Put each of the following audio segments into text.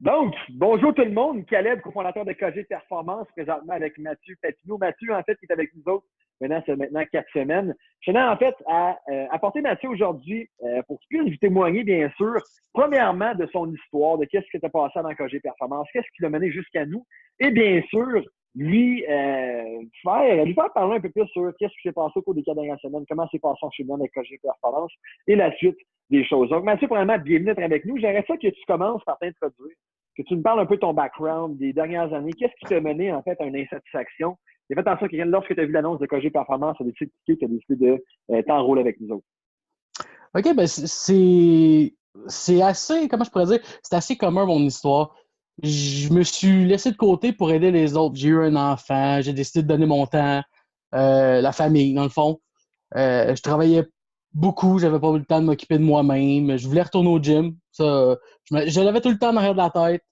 Donc, bonjour tout le monde. Caleb, cofondateur de KG Performance, présentement avec Mathieu Papineau. Mathieu, en fait, qui est avec nous autres maintenant 4 semaines. Je tenais en fait à apporter Mathieu aujourd'hui pour qu'il puisse nous témoigner, bien sûr, premièrement de son histoire, de qu'est-ce qui s'était passé dans KG Performance, qu'est-ce qui l'a mené jusqu'à nous, et bien sûr, lui faire parler un peu plus sur qu'est-ce qui s'est passé au cours des 4 dernières semaines, comment s'est passé en chemin avec KG Performance et la suite des choses. Donc, Mathieu, premièrement, bienvenue d'être avec nous. J'aimerais ça que tu commences par t'introduire, que tu me parles un peu de ton background des dernières années. Qu'est-ce qui t'a mené, en fait, à une insatisfaction? Et fais attention que lorsque tu as vu l'annonce de KG Performance, tu as décidé de cliquer, tu as décidé de t'enrôler avec nous autres. OK, ben c'est assez, comment je pourrais dire, c'est assez commun mon histoire. Je me suis laissé de côté pour aider les autres. J'ai eu un enfant, j'ai décidé de donner mon temps, la famille, dans le fond. Je travaillais beaucoup, j'avais pas eu le temps de m'occuper de moi-même. Je voulais retourner au gym. Ça, je l'avais tout le temps en arrière de la tête.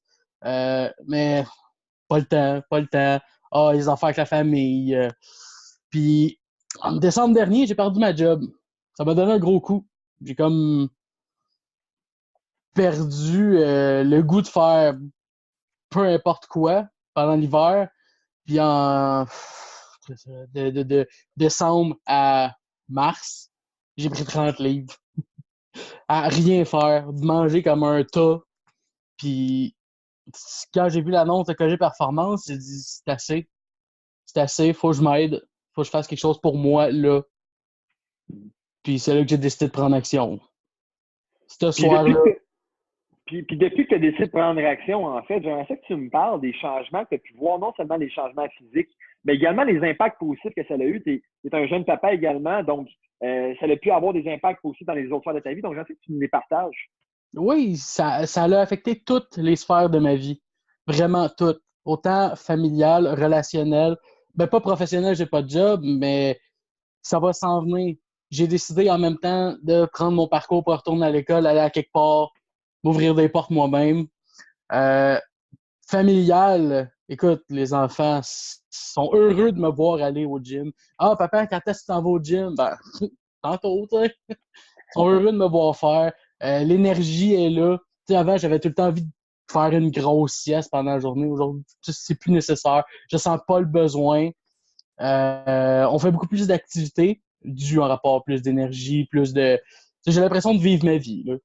Mais pas le temps, pas le temps. Ah, les affaires avec la famille. Puis, en décembre dernier, j'ai perdu ma job. Ça m'a donné un gros coup. J'ai comme perdu le goût de faire peu importe quoi pendant l'hiver. Puis de décembre à mars, j'ai pris 30 livres. À rien faire, de manger comme un tas. Puis quand j'ai vu l'annonce de KG Performance, j'ai dit c'est assez. C'est assez, faut que je m'aide. Faut que je fasse quelque chose pour moi là. Puis c'est là que j'ai décidé de prendre action. Ce Puis depuis soir-là, que puis depuis que tu as décidé de prendre action, en fait, j'aimerais ça que tu me parles des changements que tu as pu voir, non seulement les changements physiques, mais également les impacts positifs que ça a eu. Tu es un jeune papa également, donc ça a pu avoir des impacts positifs dans les autres sphères de ta vie. Donc, j'aimerais que tu me les partages. oui, ça a affecté toutes les sphères de ma vie. Vraiment toutes. Autant familiale, relationnelle. Ben, pas professionnelle, j'ai pas de job, mais ça va s'en venir. J'ai décidé en même temps de prendre mon parcours pour retourner à l'école, aller à quelque part, m'ouvrir des portes moi-même. Euh, Familial, écoute, les enfants sont heureux de me voir aller au gym. Ah, papa, quand est-ce que tu t'en vas au gym? Ben, tantôt, tu sais. Ils sont heureux de me voir faire. L'énergie est là. Tu sais, avant, j'avais tout le temps envie de faire une grosse sieste pendant la journée. Aujourd'hui, c'est plus nécessaire. Je sens pas le besoin. On fait beaucoup plus d'activités dû en rapport à plus d'énergie, plus de. Tu sais, j'ai l'impression de vivre ma vie, là.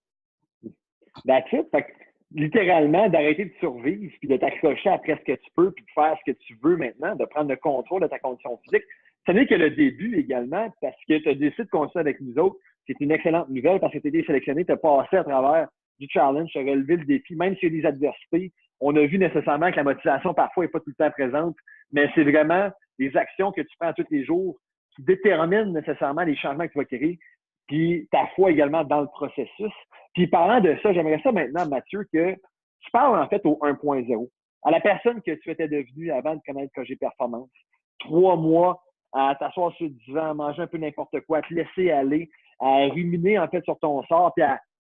That's it. Fait que, littéralement, d'arrêter de survivre, puis de t'accrocher après ce que tu peux, puis de faire ce que tu veux maintenant, de prendre le contrôle de ta condition physique. Ce n'est que le début également, parce que tu as décidé de continuer avec nous autres. C'est une excellente nouvelle parce que tu as été sélectionné, tu as passé à travers du challenge, tu as relevé le défi, même s'il y a des adversités. On a vu nécessairement que la motivation parfois n'est pas tout le temps présente, mais c'est vraiment les actions que tu prends tous les jours qui déterminent nécessairement les changements que tu vas créer, puis ta foi également dans le processus. Puis parlant de ça, j'aimerais ça maintenant, Mathieu, que tu parles en fait au 1.0, à la personne que tu étais devenu avant de connaître KG Performance. 3 mois à t'asseoir sur le divan, à manger un peu n'importe quoi, à te laisser aller, à ruminer en fait sur ton sort, puis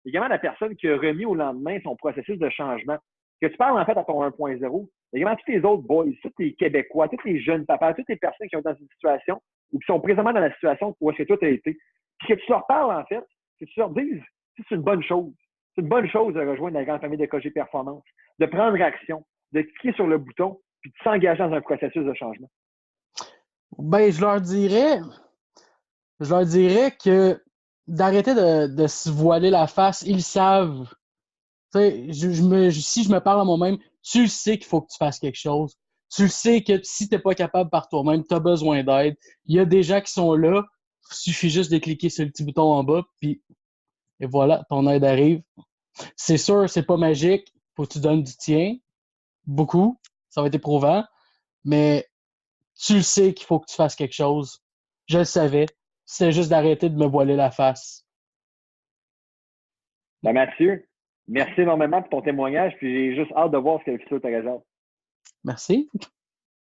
également la personne qui a remis au lendemain son processus de changement. Que tu parles en fait à ton 1.0, également tous les autres boys, tous les Québécois, tous les jeunes papas, toutes les personnes qui sont dans une situation ou qui sont présentement dans la situation où est-ce que toi tu as été. Puis que tu leur parles en fait, que tu leur dises c'est une bonne chose. C'est une bonne chose de rejoindre la grande famille de KG Performance, de prendre action, de cliquer sur le bouton, puis de s'engager dans un processus de changement. Ben, je leur dirais que d'arrêter de se voiler la face, ils savent. Tu sais, si je me parle à moi-même, tu le sais qu'il faut que tu fasses quelque chose. Tu le sais que si tu n'es pas capable par toi-même, tu as besoin d'aide. Il y a des gens qui sont là. Il suffit juste de cliquer sur le petit bouton en bas, puis et voilà, ton aide arrive. C'est sûr, c'est pas magique. Faut que tu donnes du tien. Beaucoup. Ça va être éprouvant. Mais tu le sais qu'il faut que tu fasses quelque chose. Je le savais. C'était juste d'arrêter de me voiler la face. Ben, Mathieu, merci énormément pour ton témoignage, puis j'ai juste hâte de voir ce que le futur te réserve. Merci.